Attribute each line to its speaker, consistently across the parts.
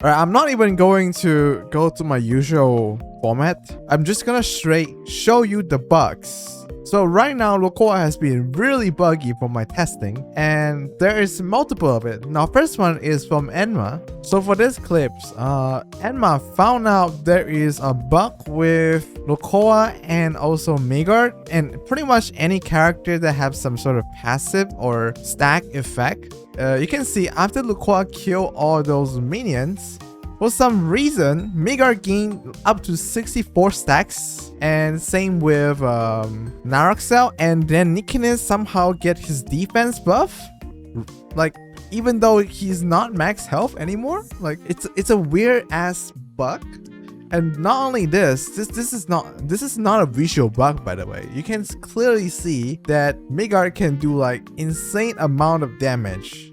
Speaker 1: Alright, I'm not even going to go to my usual format. I'm just gonna straight show you the bugs. So right now, Lucoa has been really buggy for my testing, and there is multiple of it. Now, first one is from Enma. So for this clips, Enma found out there is a bug with Lucoa and also Megard, and pretty much any character that have some sort of passive or stack effect. You can see after Lucoa kill all those minions, for some reason, Megard gained up to 64 stacks, and same with Naroxel, and then Nikinis somehow get his defense buff. Like, even though he's not max health anymore, like it's a weird ass bug. And not only this is not a visual bug, by the way. You can clearly see that Megard can do like insane amount of damage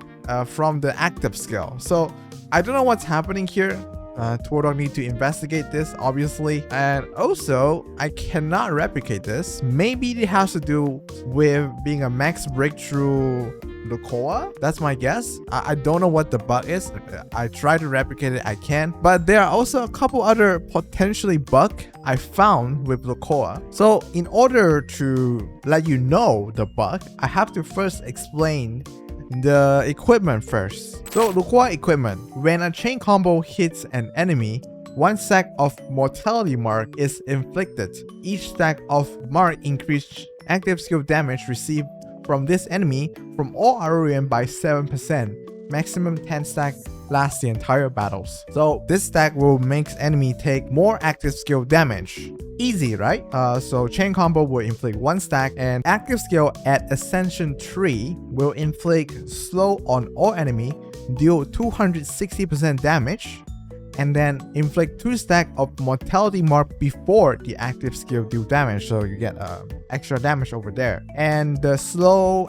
Speaker 1: from the active skill. So I don't know what's happening here. Twordog need to investigate this, obviously. And also, I cannot replicate this. Maybe it has to do with being a max breakthrough Lucoa. That's my guess. I don't know what the bug is. I try to replicate it, I can. But there are also a couple other potentially bug I found with Lucoa. So in order to let you know the bug, I have to first explain the equipment first. So Lucoa equipment, when a chain combo hits an enemy, one stack of mortality mark is inflicted. Each stack of mark increased active skill damage received from this enemy from all Aurorian by 7%. Maximum 10 stack lasts the entire battles. So this stack will make enemy take more active skill damage. Easy, right? So chain combo will inflict 1 stack, and active skill at Ascension 3 will inflict slow on all enemy, deal 260% damage, and then inflict 2 stack of mortality mark before the active skill deal damage, so you get extra damage over there. And the slow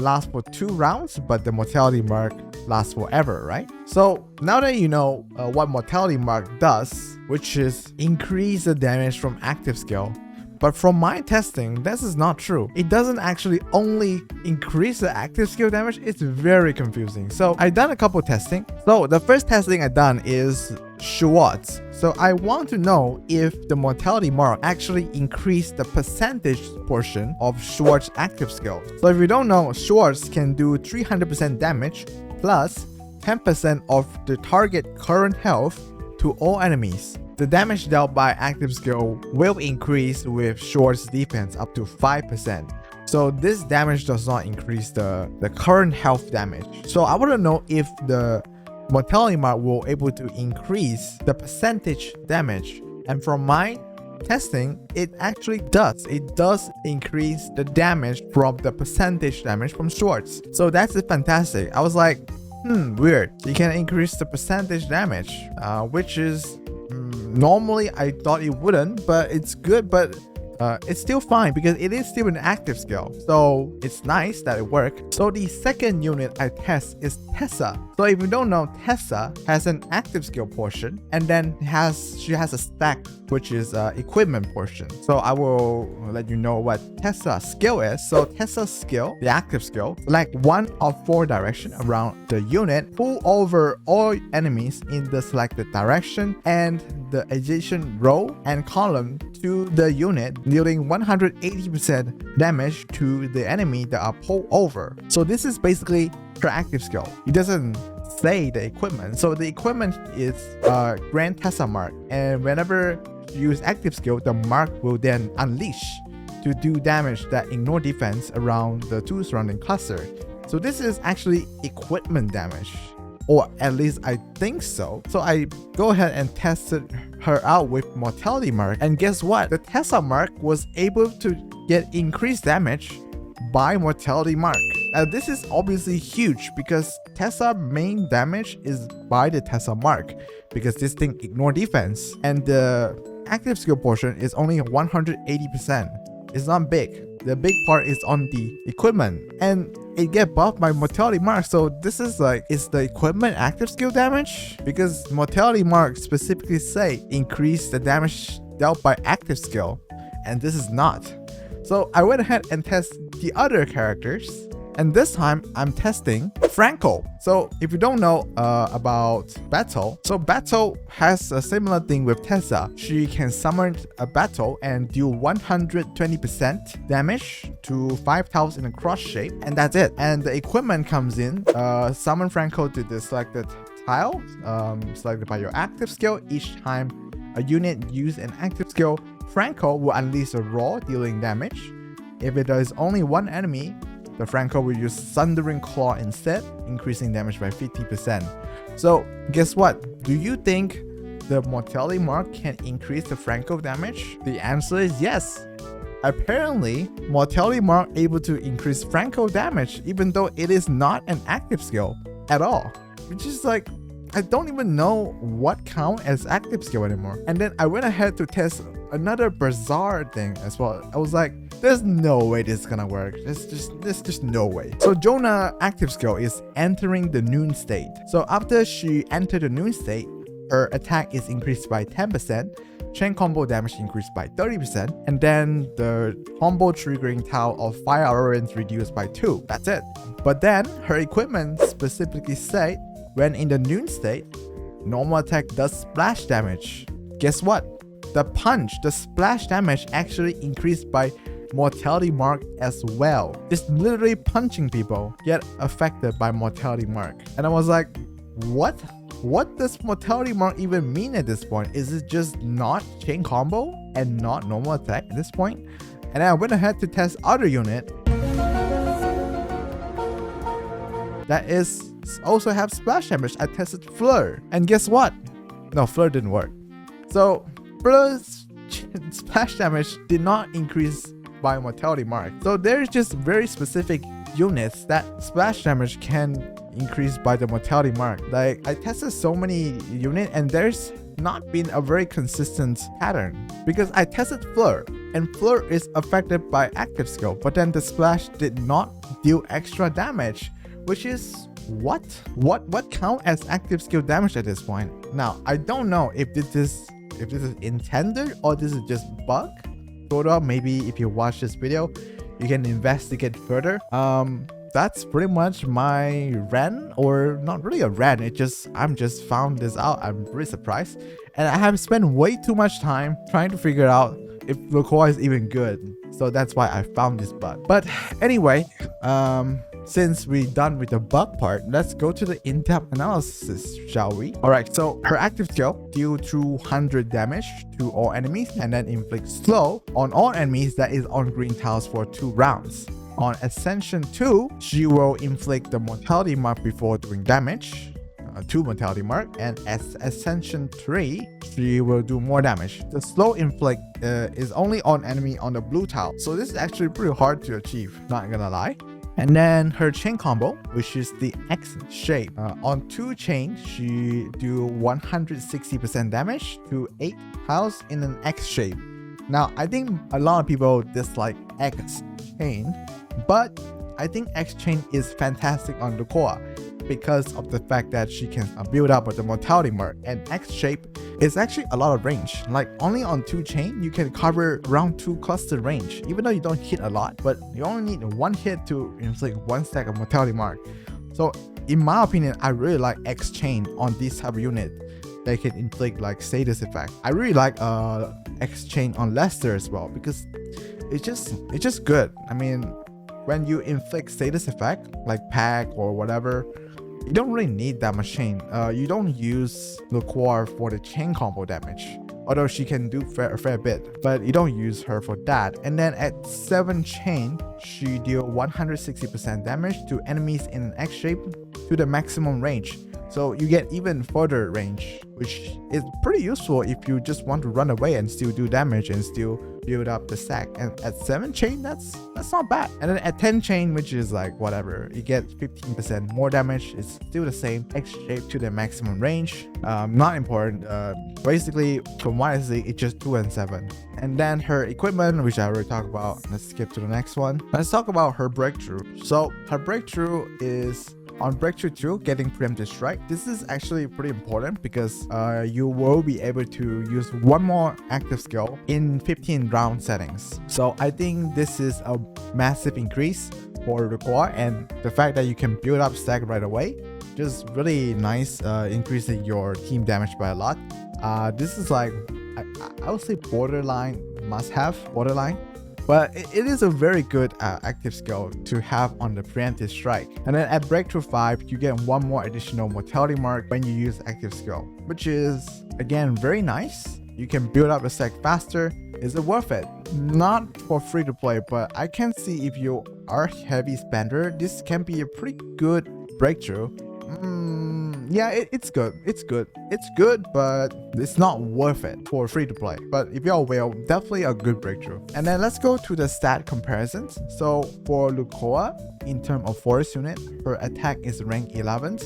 Speaker 1: lasts for 2 rounds, but the mortality mark lasts forever, right? So now that you know what mortality mark does, which is increase the damage from active skill, but from my testing, this is not true. It doesn't actually only increase the active skill damage. It's very confusing. So I done a couple testing. So the first testing I done is Schwartz. So I want to know if the mortality mark actually increased the percentage portion of Schwartz active skill. So if you don't know, Schwartz can do 300% damage plus 10% of the target current health to all enemies. The damage dealt by active skill will increase with Schwartz defense up to 5%. So this damage does not increase the current health damage. So I want to know if the mortality mark will able to increase the percentage damage. And from my testing, it actually does. It does increase the damage from the percentage damage from Schwartz. So that's fantastic. I was like, weird. You can increase the percentage damage, which is normally I thought it wouldn't, but it's good. But it's still fine because it is still an active skill, so it's nice that it worked. So the second unit I test is Tessa. So if you don't know, Tessa has an active skill portion, and then she has a stack which is equipment portion. So I will let you know what Tessa's skill is. So Tessa's skill, the active skill, select one of 4 directions around the unit, pull over all enemies in the selected direction and the adjacent row and column to the unit, dealing 180% damage to the enemy that are pulled over. So this is basically her active skill. It doesn't say the equipment. So the equipment is Grand Tessa mark, and whenever you use active skill, the mark will then unleash to do damage that ignore defense around the 2 surrounding cluster. So this is actually equipment damage, or at least I think so. So I go ahead and tested her out with mortality mark, and guess what? The Tessa mark was able to get increased damage by mortality mark. Now this is obviously huge because Tessa main damage is by the Tessa mark, because this thing ignore defense, and the active skill portion is only 180%. It's not big. The big part is on the equipment, and it get buffed by mortality mark. So this is like, is the equipment active skill damage? Because mortality mark specifically say increase the damage dealt by active skill, and this is not. So I went ahead and test the other characters, And this time I'm testing Franco. So if you don't know about Battle, so Battle has a similar thing with Tessa. She can summon a Battle and do 120% damage to 5 tiles in a cross shape, and that's it. And the equipment comes in, summon Franco to the selected tile, selected by your active skill. Each time a unit uses an active skill, Franco will unleash a roar dealing damage. If it is only one enemy, the Franco will use Thundering Claw instead, increasing damage by 50%. So guess what? Do you think the mortality mark can increase the Franco damage? The answer is yes. Apparently, mortality mark able to increase Franco damage even though it is not an active skill at all. Which is like, I don't even know what count as active skill anymore. And then I went ahead to test another bizarre thing as well. I was like, there's no way this is gonna work. There's just no way. So Jonah active skill is entering the noon state. So after she entered the noon state, her attack is increased by 10%, chain combo damage increased by 30%, and then the combo triggering tile of fire aura is reduced by 2. That's it. But then her equipment specifically say when in the noon state, normal attack does splash damage. Guess what? The punch, the splash damage actually increased by mortality mark as well. Just literally punching people get affected by mortality mark. And I was like, what? What does mortality mark even mean at this point? Is it just not chain combo and not normal attack at this point? And then I went ahead to test other unit that is also have splash damage. I tested Fleur, and guess what? No, Fleur didn't work. So Fleur's splash damage did not increase by mortality mark. So there's just very specific units that splash damage can increase by the mortality mark. Like I tested so many units and there's not been a very consistent pattern, because I tested Fleur and Fleur is affected by active skill, but then the splash did not deal extra damage, which is what count as active skill damage at this point? Now I don't know if this is intended or this is just bug. Sort of, maybe if you watch this video you can investigate further. That's pretty much my rant, or not really a rant, I'm just found this out. I'm pretty surprised, and I have spent way too much time trying to figure out if Lucoa is even good, so that's why I found this bug. But anyway, since we're done with the bug part, let's go to the in-depth analysis, shall we? Alright, so her active skill deal 200 damage to all enemies and then inflict slow on all enemies that is on green tiles for 2 rounds. On Ascension 2, she will inflict the mortality mark before doing damage, 2 mortality mark, and as Ascension 3, she will do more damage. The slow inflict is only on enemy on the blue tile, so this is actually pretty hard to achieve, not gonna lie. And then her chain combo, which is the X shape. On 2 chains, she do 160% damage to 8 tiles in an X shape. Now, I think a lot of people dislike X chain, but I think X chain is fantastic on Lucoa because of the fact that she can build up with the mortality mark, and X shape is actually a lot of range. Like only on 2 chain you can cover round 2 cluster range, even though you don't hit a lot, but you only need 1 hit to inflict 1 stack of mortality mark. So in my opinion, I really like X chain on this type of unit. They can inflict like status effect. I really like X chain on Lester as well because it's just good. I mean, when you inflict status effect like pack or whatever, you don't really need that much chain. You don't use Lucoa for the chain combo damage, although she can do a fair bit, but you don't use her for that. And then at 7 chain, she deal 160% damage to enemies in an X shape to the maximum range. So you get even further range, which is pretty useful if you just want to run away and still do damage and still build up the stack. And at 7 chain, that's not bad. And then at 10 chain, which is like whatever, you get 15% more damage. It's still the same X shape to the maximum range. Not important. Basically, from what I see, it's just 2 and 7. And then her equipment, which I already talked about. Let's skip to the next one. Let's talk about her breakthrough. So her breakthrough is on breakthrough 2, getting preemptive strike. This is actually pretty important because you will be able to use 1 more active skill in 15 round settings. So I think this is a massive increase. for Lucoa, and the fact that you can build up stack right away, just really nice, increasing your team damage by a lot. This is like, I would say borderline must-have, borderline. But it is a very good active skill to have on the preemptive strike. And then at breakthrough 5, you get one more additional mortality mark when you use active skill, which is again very nice. You can build up a stack faster. Is it worth it? Not for free to play, but I can see if you are a heavy spender, this can be a pretty good breakthrough. Yeah, it's good. It's good, but it's not worth it for free to play. But if you're a whale, definitely a good breakthrough. And then let's go to the stat comparisons. So for Lucoa, in terms of forest unit, her attack is rank 11th,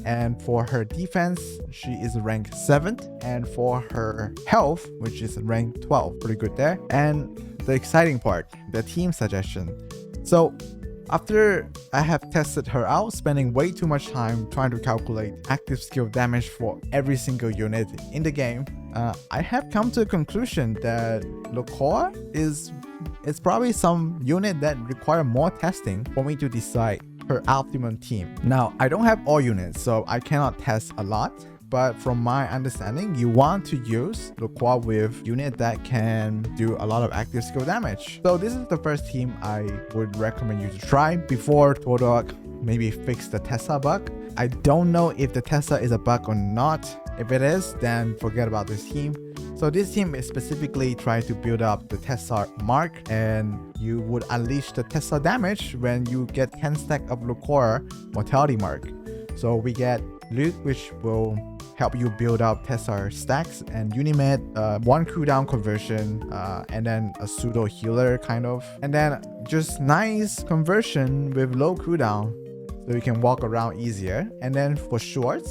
Speaker 1: and for her defense, she is ranked 7th, and for her health, which is rank 12, pretty good there. And the exciting part, the team suggestion. So after I have tested her out, spending way too much time trying to calculate active skill damage for every single unit in the game, I have come to a conclusion that Lucoa is probably some unit that require more testing for me to decide her optimum team. Now, I don't have all units, so I cannot test a lot. But from my understanding, you want to use Lucoa with unit that can do a lot of active skill damage. So this is the first team I would recommend you to try before Todok maybe fix the Tesla bug. I don't know if the Tesla is a bug or not. If it is, then forget about this team. So this team is specifically trying to build up the Tesla mark, and you would unleash the Tesla damage when you get 10 stack of Lucoa mortality mark. So we get Luke, which will help you build up Tesla stacks, and Unimed, 1 cooldown conversion, and then a pseudo healer kind of, and then just nice conversion with low cooldown, so you can walk around easier. And then for short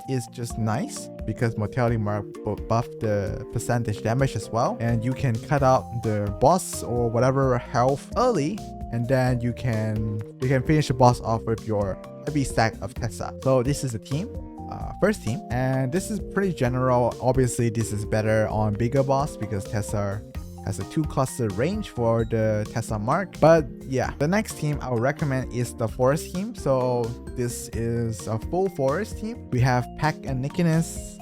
Speaker 1: is just nice because mortality mark will buff the percentage damage as well, and you can cut out the boss or whatever health early, and then you can finish the boss off with your heavy stack of Tesla. So this is the team. First team, and this is pretty general. Obviously this is better on bigger boss because Tesla has a 2 cluster range for the Tesla mark. But yeah, the next team I would recommend is the forest team. So this is a full forest team. We have Pack and Nikinus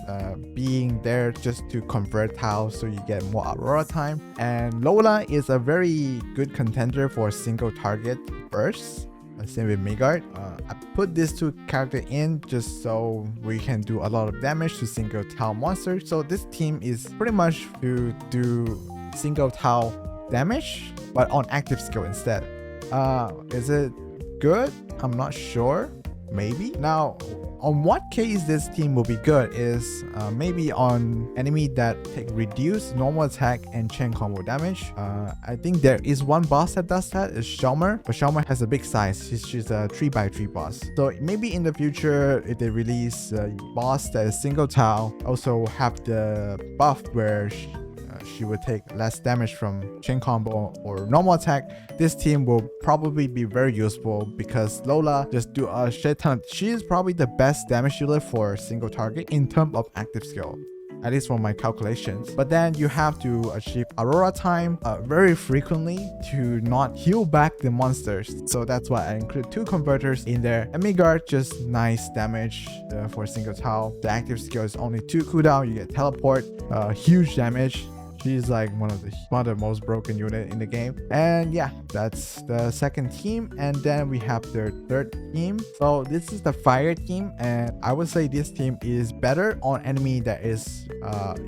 Speaker 1: being there just to convert tiles so you get more Aurora time, and Lola is a very good contender for single target bursts. Same with Midgard. I put these 2 characters in just so we can do a lot of damage to single tile monsters. So this team is pretty much to do single tile damage, but on active skill instead. Is it good? I'm not sure. Maybe. Now, on what case this team will be good is maybe on enemy that take reduced normal attack and chain combo damage. I think there is one boss that does that, is Shelmer, but Shelmer has a big size. She's a 3x3 boss. So maybe in the future, if they release a boss that is single tile, also have the buff where she would take less damage from chain combo or normal attack, this team will probably be very useful because Lola just do a shit ton. She is probably the best damage dealer for single target in terms of active skill, at least from my calculations. But then you have to achieve Aurora time very frequently to not heal back the monsters. So that's why I include 2 converters in there. And Midgard, just nice damage for single tile. The active skill is only 2 cooldown. You get teleport, huge damage. She's like one of the most broken unit in the game. And yeah, that's the second team. And then we have the third team. So this is the fire team, and I would say this team is better on enemy that is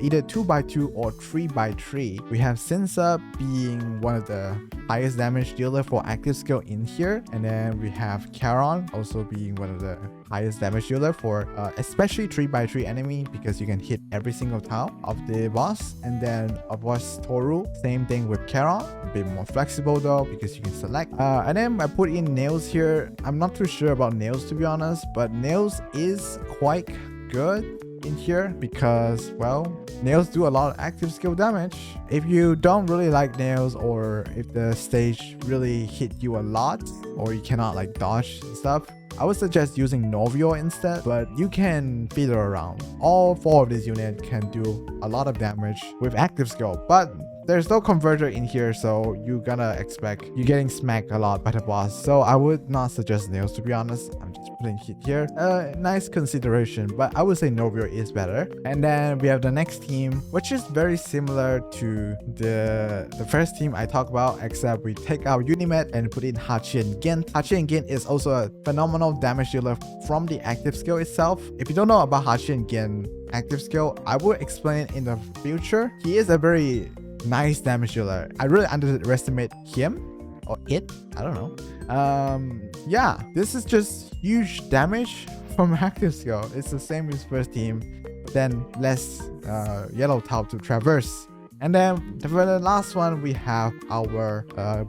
Speaker 1: either 2x2 or 3x3. We have Sinsa being one of the highest damage dealer for active skill in here, and then we have Charon also being one of the highest damage dealer for especially 3x3 enemy, because you can hit every single tile of the boss. And then of course Toru, same thing with Charon, a bit more flexible though because you can select. And then I put in Nails here. I'm not too sure about Nails to be honest, but Nails is quite good in here because, well, Nails do a lot of active skill damage. If you don't really like Nails, or if the stage really hit you a lot, or you cannot like dodge stuff, I would suggest using Novio instead, but you can fiddle around. All 4 of these units can do a lot of damage with active skill, but there's no converter in here, so you're gonna expect you're getting smacked a lot by the boss. So I would not suggest nails, to be honest. I'm just putting it here. Nice consideration, but I would say Novio is better. And then we have the next team, which is very similar to the first team I talked about, except we take out Unimed and put in Hachi and Gin. Hachi and Gin is also a phenomenal damage dealer from the active skill itself. If you don't know about Hachi and Gin active skill, I will explain it in the future. He is a very nice damage dealer. I really underestimate him or it. I don't know. Yeah, this is just huge damage from active skill. It's the same as first team, but then less yellow tile to traverse. And then for the last one, we have our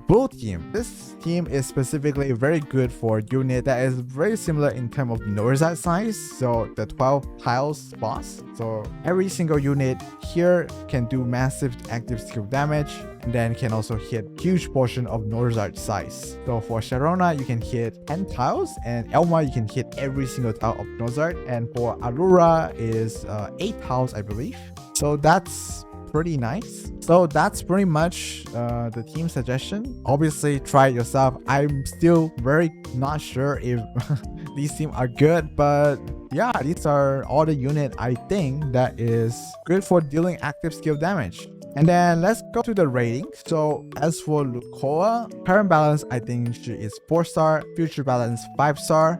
Speaker 1: blue team. This team is specifically very good for unit that is very similar in terms of Norzite size. So the 12 tiles boss. So every single unit here can do massive active skill damage, and then can also hit huge portion of Norzite size. So for Sharona, you can hit 10 tiles, and Elma, you can hit every single tile of Norzite. And for Allura is 8 tiles, I believe. So that's pretty nice. So that's pretty much the team suggestion. Obviously try it yourself. I'm still very not sure if these teams are good, but yeah, these are all the unit I think that is good for dealing active skill damage. And then let's go to the rating. So as for Lucoa, current balance, I think she is 4-star, future balance 5-star,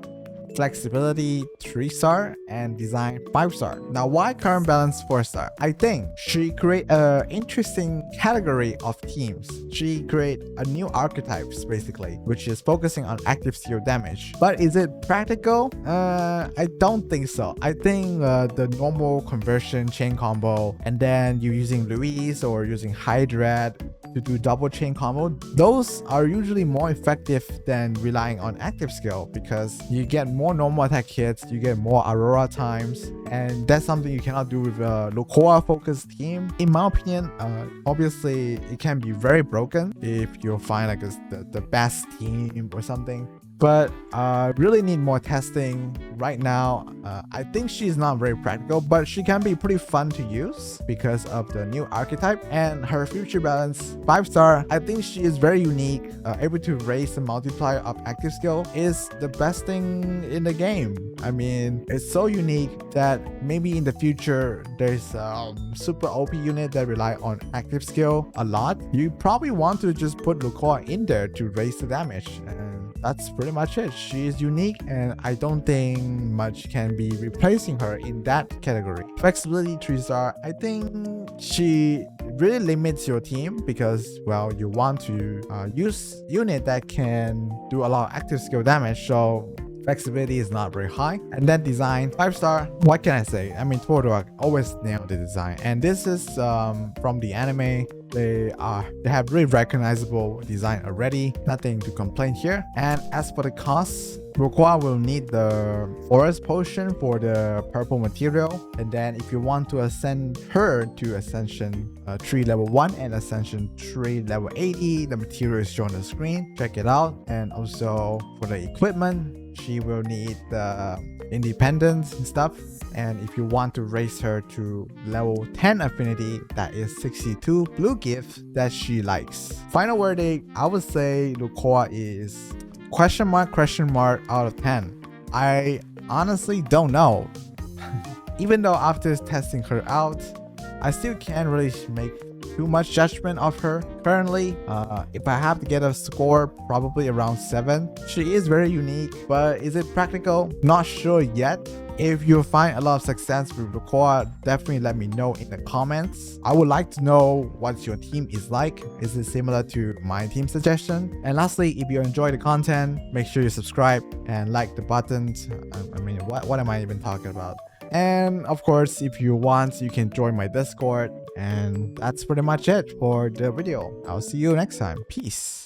Speaker 1: flexibility 3-star, and design 5-star. Now why current balance 4-star? I think she create a interesting category of teams. She create a new archetypes basically, which is focusing on active skill damage. But is it practical? I don't think so. I think the normal conversion chain combo, and then you using Louise or using Hydra to do double chain combo, those are usually more effective than relying on active skill, because you get more normal attack hits, you get more Aurora times, and that's something you cannot do with a Lucoa focused team. In my opinion, obviously it can be very broken if you find like the best team or something, but really need more testing right now. I think she's not very practical, but she can be pretty fun to use because of the new archetype, and her future balance 5-star. I think she is very unique, able to raise the multiplier of active skill is the best thing in the game. I mean, it's so unique that maybe in the future there's super OP unit that rely on active skill a lot. You probably want to just put Lucoa in there to raise the damage, and that's pretty much it. She is unique, and I don't think much can be replacing her in that category. Flexibility 3-star, I think she really limits your team because, well, you want to use unit that can do a lot of active skill damage, so flexibility is not very high. And then design 5-star, what can I say? I mean, Tordok always nailed the design, and this is from the anime. They have really recognizable design already, nothing to complain here. And as for the costs, Lucoa will need the forest potion for the purple material, and then if you want to ascend her to ascension 3 level 1 and ascension 3 level 80, the material is shown on the screen, check it out. And also for the equipment, she will need the independence and stuff. And if you want to raise her to level 10 affinity, that is 62 blue gift that she likes. Final verdict, I would say Lucoa is question mark out of 10. I honestly don't know. Even though after testing her out, I still can't really make too much judgment of her currently. If I have to get a score, probably around 7. She is very unique, but is it practical? Not sure yet. If you find a lot of success with Lucoa, definitely let me know in the comments. I would like to know what your team is like. Is it similar to my team suggestion? And lastly, if you enjoy the content, make sure you subscribe and like the buttons. I mean, what am I even talking about? And of course, if you want, you can join my Discord. And that's pretty much it for the video. I'll see you next time. Peace.